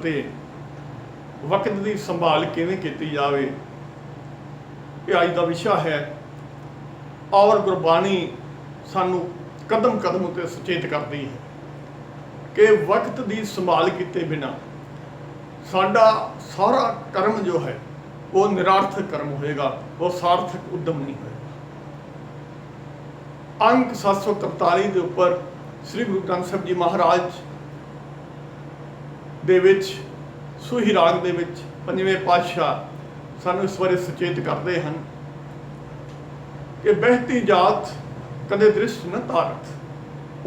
ते वक्त की संभाल किवें कीती जावे, ये अज का विशा है। और गुरबाणी सानू कदम कदम उत्ते सचेत करती है कि वक्त की संभाल किए बिना साडा सारा कर्म जो है वो निरार्थक कर्म होएगा, वो सार्थक उद्यम नहीं होएगा। अंक 743 के उपर श्री गुरु ग्रंथ साहिब जी महाराज दे विच सूही राग दे विच पंजवें पातशाह सानू इस बारे सचेत करते हैं कि बहती जात कदे दृष्ट न तारत।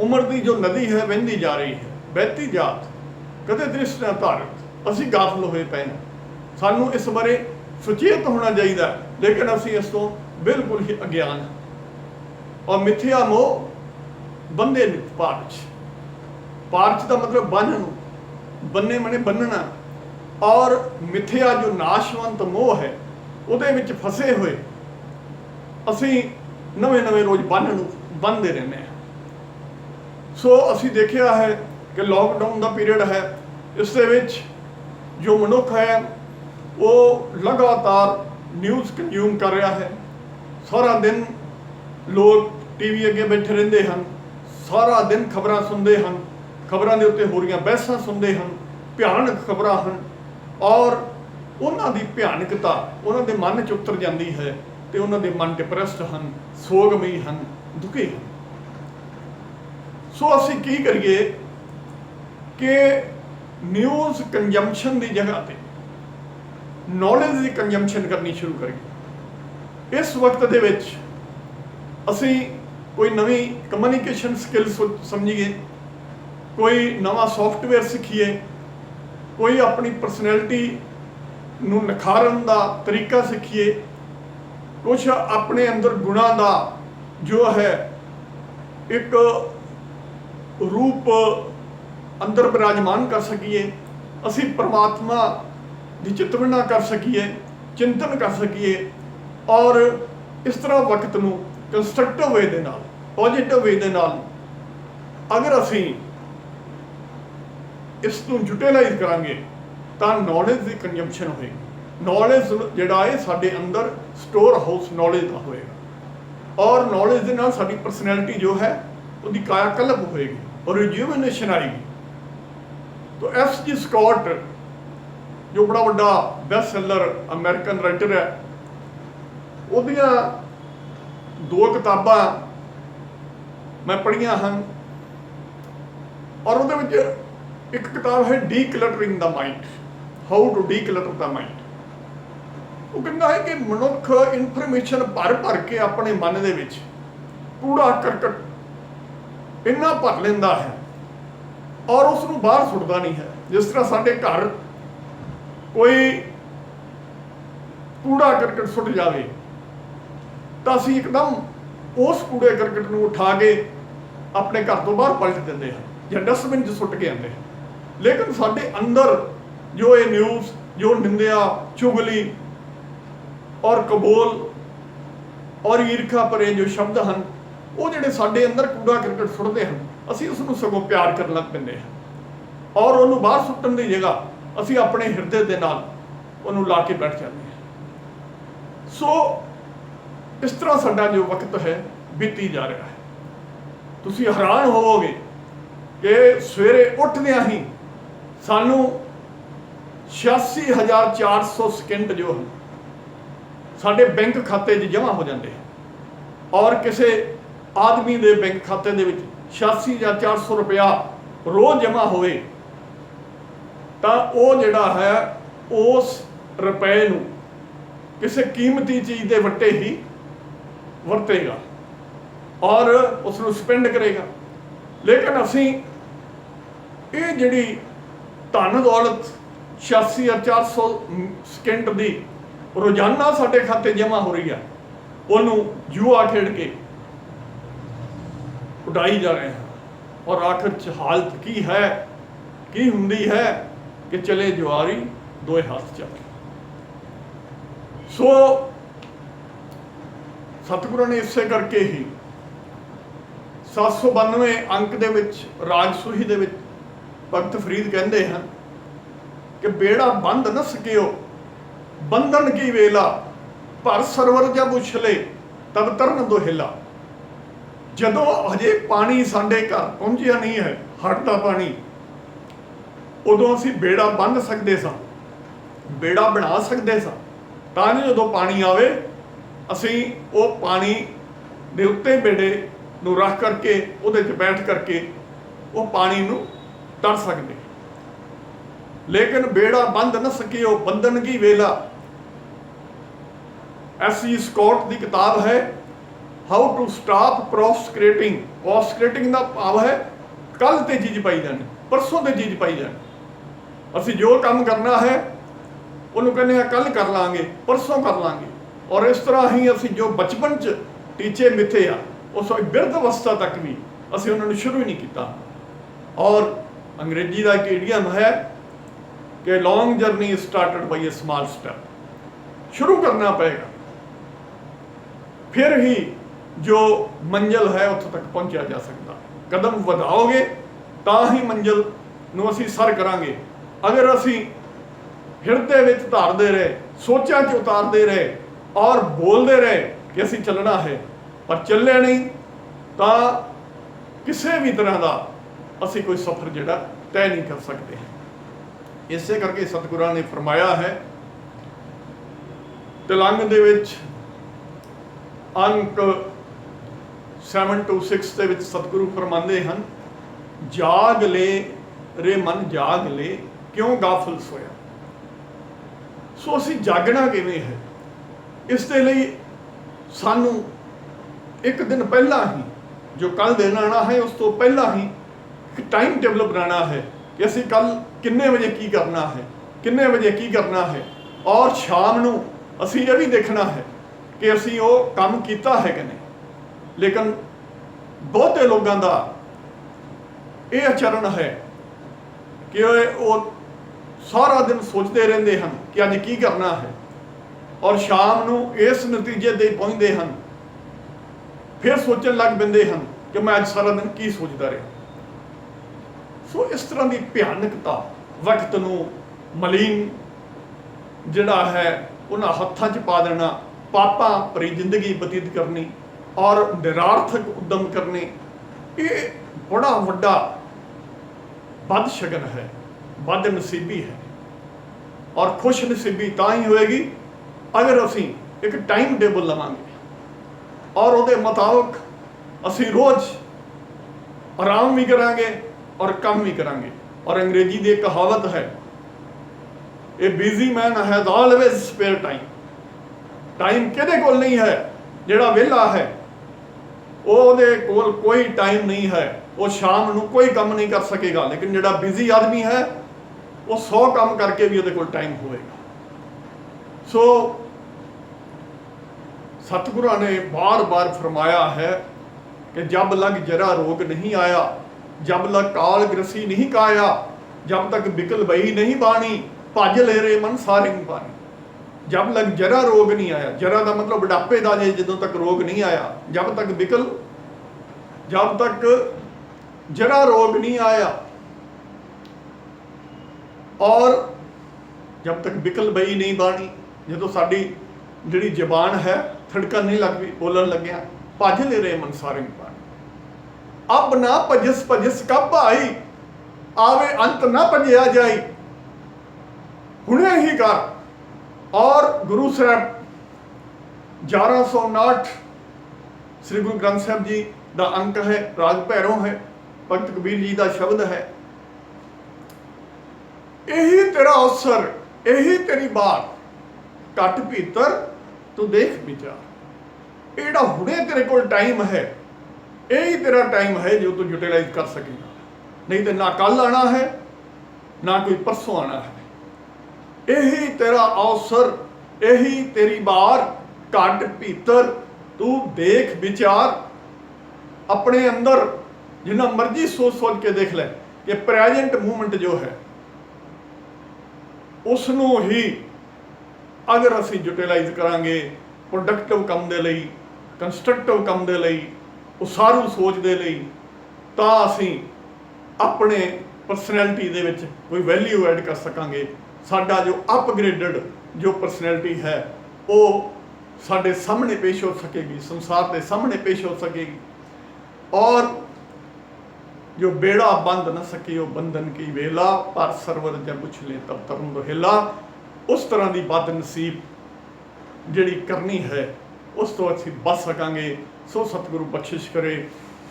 उम्र की जो नदी है वहती जा रही है, बहती जात कदे दृष्ट न तारत। असी गाफल होए पे हैं, सानू इस बारे सुचेत होना चाहिए, लेकिन असी इस तो बिल्कुल ही अज्ञान हैं। और मिथ्या मोह बंदे नित पारच। पारच का मतलब बन्हन, बन्ने मने बन्नना। और मिथ्या जो नाशवंत मोह है उहदे विच फसे हुए असी नवे नवे रोज बनते रहने हैं। सो असी देखिया है कि लॉकडाउन का पीरियड है, इस दे विच जो मनुख है वो लगातार न्यूज़ कंज्यूम कर रहा है। सारा दिन लोग टीवी अगे बैठे रहते हैं, सारा दिन खबरां सुनते हैं, खबरां के उत्ते हो रही बहसां सुनते हैं, भयानक खबरां हैं। और उन्हां दी भयानकता उन्हां दे मन च उतर जाती है तो उन्हां दे मन डिप्रैस्ड हैं, सोगमई हैं, दुखी हैं। सो असी की करिए कि न्यूज़ कंजम्पशन की जगह पर नॉलेज की कंजम्पशन करनी शुरू करिए। इस वक्त दे विच असी कोई नवी कम्युनिकेशन स्किल समझिए, कोई नवा सॉफ्टवेयर सीखिए, कोई अपनी परसनैलिटी नूं निखारन का तरीका सीखिए, कुछ अपने अंदर गुणों का जो है एक रूप अंदर विराजमान कर सकीए, असी परमात्मा की चितवना कर सकीए, चिंतन कर सकीए। और इस तरह वक्त नूं कंस्ट्रक्टिव वे दे नाल, पॉजिटिव वे दे नाल अगर असी इसनूं यूटिलाइज करांगे तो नॉलेज की कंजम्पशन होएगी। नॉलेज जिहड़ा है साडे अंदर स्टोर हाउस नॉलेज का होएगा, और नॉलेज दे नाल साडी परसनैलिटी जो है उसकी कायाकल्प होएगी और रिज्यूमिनेशन आएगी। तो एफ.जी. स्कॉट जो बड़ा वड्डा बेस्ट सेलर अमेरिकन राइटर है, उहदियां 2 किताबां मैं पढ़ियां हैं। और उहदे विच एक किताब है decluttering the mind, how to declutter the mind. वो कहता है कि मनुख इनफॉर्मेशन भर भर के अपने मन दे विच कूड़ा करकट इन्ना भर लेंदा है और उसनूं बाहर सुटदा नहीं है। जिस तरह साडे घर कोई कूड़ा करकट सुट जाए तो असीं एकदम उस कूड़े करकट नूं उठा के अपने घर तो बाहर पलट देंदे हैं या डस्टबिन च सुट के आते हैं। लेकिन साडे अंदर जो ये न्यूज़, जो निंदिया, चुगली और कबोल और ईर्खा भरे जो शब्द हैं, वो जिहड़े साडे अंदर कूड़ा करकट सुटते हैं, असीं उसनूं सगों प्यार करन लग पैंदे हैं और उन्होंने बाहर सुट्टण की जगह असीं अपने हिरदे दे नाल उन्होंने ला के बैठ जाते हैं। सो इस तरह साडा जो वक्त है बीती जा रहा है। तुसीं हैरान होवोगे कि सवेरे उठदियां ही सानू 86,400 सेकंड जो है साडे बैंक खाते च जमा हो जाते हैं, और किसी आदमी के बैंक खाते दे विच 86,400 रुपया रोज़ जमा होवे तो वो जिहड़ा है उस रुपए नूं किसी कीमती चीज़ के वट्टे ही वरतेगा और उसनूं स्पेंड करेगा। लेकिन असीं ये जिहड़ी धन दौलत 86,400 सेकंड की रोजाना साडे खाते जमा हो रही है, उन्होंने जुआ खेड के उड़ाई जा रहे हैं। और आखिर हालत की है, की हुंदी है कि चले जुआरी दो हाथ चल। सो सतगुरु ने इसे करके ही 792 अंक दे विच राज सूही दे विच भगत फरीद कहते हैं कि बेड़ा बंद न सकियो बंधन की वेला पर सरवर जब उछले तब तरन दोहेला। जदों हजे पानी साडे घर पहुंचिया नहीं है, हड़ का पानी, उदों असीं बेड़ा बंध सकते सां, बेड़ा बना सकते सां, तां जो पानी आवे असीं वो पानी दे उत्ते बेड़े नूं रख करके उहदे च बैठ करके वो पानी नूं तर सकते। लेकिन बेड़ा बंद न सकियो बंधन की वेला। एस.ई. स्कॉट की किताब है हाउ टू स्टॉप प्रोस्क्रेटिंग। प्रोस्क्रेटिंग का भाव है कल ते चीज़ पाई जानी, परसों ते चीज़ पाई जानी। असीं जो काम करना है उन्होंने कहने कल कर लांगे, परसों कर लांगे। और इस तरह ही असीं जो बचपन च टीचे मिथे आ उस बिरध अवस्था तक भी असीं उन्होंने शुरू ही नहीं किया। और अंग्रेजी का एक इडियम है कि long journey started by A small step. शुरू करना पड़ेगा, फिर ही जो मंजिल है उत्थों तक पहुंचा जा सकता। कदम बढ़ाओगे तो ही मंजिल नूं असीं सर करांगे। अगर असीं हिरदे विच धारदे रहे, सोचां च उतारदे रहे और बोलते रहे कि असीं चलना है पर चले नहीं, तो किसी भी तरह का असीं कोई सफ़र जिहड़ा तय नहीं कर सकते। इसे करके सतगुरां ने फरमाया है तिलंग दे विच अंक 7 to 6 ਦੇ ਵਿੱਚ ਸਤਿਗੁਰੂ ਫਰਮਾਉਂਦੇ ਹਨ ਜਾਗ ਲੈ ਰੇ ਮਨ ਜਾਗ ਲੈ ਕਿਉਂ ਗਾਫਲ ਸੋਇਆ। ਸੋ ਅਸੀਂ ਜਾਗਣਾ ਕਿਵੇਂ ਹੈ, ਇਸ ਦੇ ਲਈ ਸਾਨੂੰ ਇੱਕ ਦਿਨ ਪਹਿਲਾਂ ਹੀ ਜੋ ਕੱਲ ਦਿਨ ਆਣਾ ਹੈ ਉਸ ਤੋਂ ਪਹਿਲਾਂ ਹੀ ਇੱਕ टाइम टेबल बनाना है कि ਅਸੀਂ ਕੱਲ ਕਿੰਨੇ ਵਜੇ ਕੀ ਕਰਨਾ ਹੈ, ਕਿੰਨੇ ਵਜੇ ਕੀ ਕਰਨਾ ਹੈ। और शाम ਨੂੰ ਅਸੀਂ ਇਹ ਵੀ ਦੇਖਣਾ ਹੈ कि असीं वो काम किया है कि नहीं। लेकिन बहुते लोगों का ये आचरण है कि वो सारा दिन सोचते रहते हैं कि अज की करना है और शाम को इस नतीजे ते पहुँचते हैं, फिर सोचन लग पेंदे हैं कि मैं अज सारा दिन की सोचता रहा। सो इस तरह की भयानकता वक्त नूं मलीन जिहड़ा है उन्हां हत्थां 'च पा देना, पापा भरी जिंदगी बतीत करनी और निरार्थक उद्यम करने, ये बड़ा वड्डा बदशगन है, बदनसीबी है। और खुश नसीबी तां ही होएगी अगर असीं एक टाइम टेबल लवांगे और उहदे मुताबिक असीं रोज़ आराम भी करांगे और काम भी करांगे। और अंग्रेजी की एक कहावत है a busy man has always spare time. Time किहदे कोल नहीं है, जिहड़ा वेला है ਉਹਦੇ ਕੋਲ कोई टाइम नहीं है, वो शाम ਨੂੰ कोई काम नहीं कर सकेगा। लेकिन जिहड़ा बिजी आदमी है वो 100 काम करके भी ਉਹਦੇ ਕੋਲ टाइम होएगा। सो सतगुरां ने बार बार फरमाया है कि जब लग जरा रोग नहीं आया, जब लग काल ग्रसी नहीं काया, जब तक बिकल बही नहीं बाणी, भज ले रे मन सारिंग पानी। जब लग जरा रोग नहीं आया, जरा का मतलब बुढ़ापे का जे जदों तक रोग नहीं आया, जब तक बिकल, जब तक जरा रोग नहीं आया और जब तक बिकल बई नहीं बानी, जो साड़ी जी जबान है थड़कन नहीं लग पई, बोलन लग्या भज ले रहे मन सारिंग पानी। अब ना भजिस भजिस कब आई, आवे अंत ना भजिया जाई, हुणे ही कर। और गुरु साहब 1159 श्री गुरु ग्रंथ साहब जी का अंक है, राग भैरों है, भगत कबीर जी का शब्द है यही तेरा अवसर, यही तेरी बात, घट भीतर तू देख विचार। ये हुणे तेरे को टाइम है, यही तेरा टाइम है जो तू यूटिलाइज कर सकेगा। नहीं तो ना कल आना है ना कोई परसों आना है। यही तेरा अवसर, यही तेरी बार, घट भीतर तू देख विचार। अपने अंदर जिन्ना मर्जी सोच सोच के देख ले कि प्रेजेंट मूवमेंट जो है उसनों ही अगर असी यूटिलाइज करांगे प्रोडक्टिव काम दे लई, कंस्ट्रक्टिव काम दे लई, उसारू सोच दे लई, तां असी अपने परसनैलिटी दे विच कोई वैल्यू ऐड कर सकांगे, ਸਾਡਾ ਜੋ ਅਪਗ੍ਰੇਡਡ ਜੋ ਪਰਸਨੈਲਿਟੀ ਹੈ ਉਹ ਸਾਡੇ ਸਾਹਮਣੇ ਪੇਸ਼ ਹੋ ਸਕੇਗੀ, ਸੰਸਾਰ ਦੇ ਸਾਹਮਣੇ ਪੇਸ਼ ਹੋ ਸਕੇਗੀ। ਔਰ ਜੋ ਬੇੜਾ ਬੰਦ ਨਾ ਸਕੇ ਉਹ ਬੰਧਨ ਕੀ ਵੇਲਾ, ਪਰ ਸਰਵਰ ਜਬ ਉਛਲੇ ਤਬ ਤਰਨ ਹਿਲਾ। ਉਸ ਤਰ੍ਹਾਂ ਦੀ ਬਦ ਨਸੀਬ ਜਿਹੜੀ ਕਰਨੀ ਹੈ ਉਸ ਤੋਂ ਅਸੀਂ ਬਚ ਸਕਾਂਗੇ। ਸੋ ਸਤਿਗੁਰੂ ਬਖਸ਼ਿਸ਼ ਕਰੇ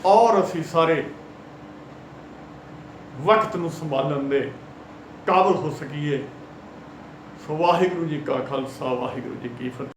ਔਰ ਅਸੀਂ ਸਾਰੇ ਵਕਤ ਨੂੰ ਸੰਭਾਲਣ ਦੇ ਕਾਬਲ ਹੋ ਸਕੀਏ। ਸੋ ਵਾਹਿਗੁਰੂ ਜੀ ਕਾ ਖਾਲਸਾ, ਵਾਹਿਗੁਰੂ ਜੀ ਕੀ ਫਤਿਹ।